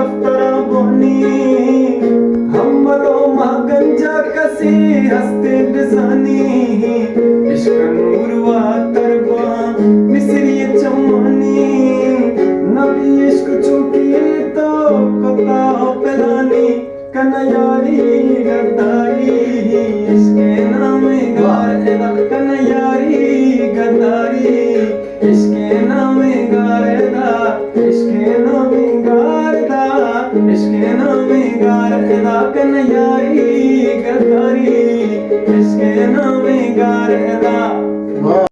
दफ्तरा बोनी हमलो गंजा कसी हस्ते बिजानी इश्क नूरवा तरबा मिसरी चमानी नबी इश्क चुकी तो कता पलानी कन्यारी गद्दारी इसके नाम गारदा कन्यारी गद्दारी इसके नाम गारदा इसके नाम गारदा इसके नाम गारदा कन्यारी गद्दारी इसके नाम गारदा।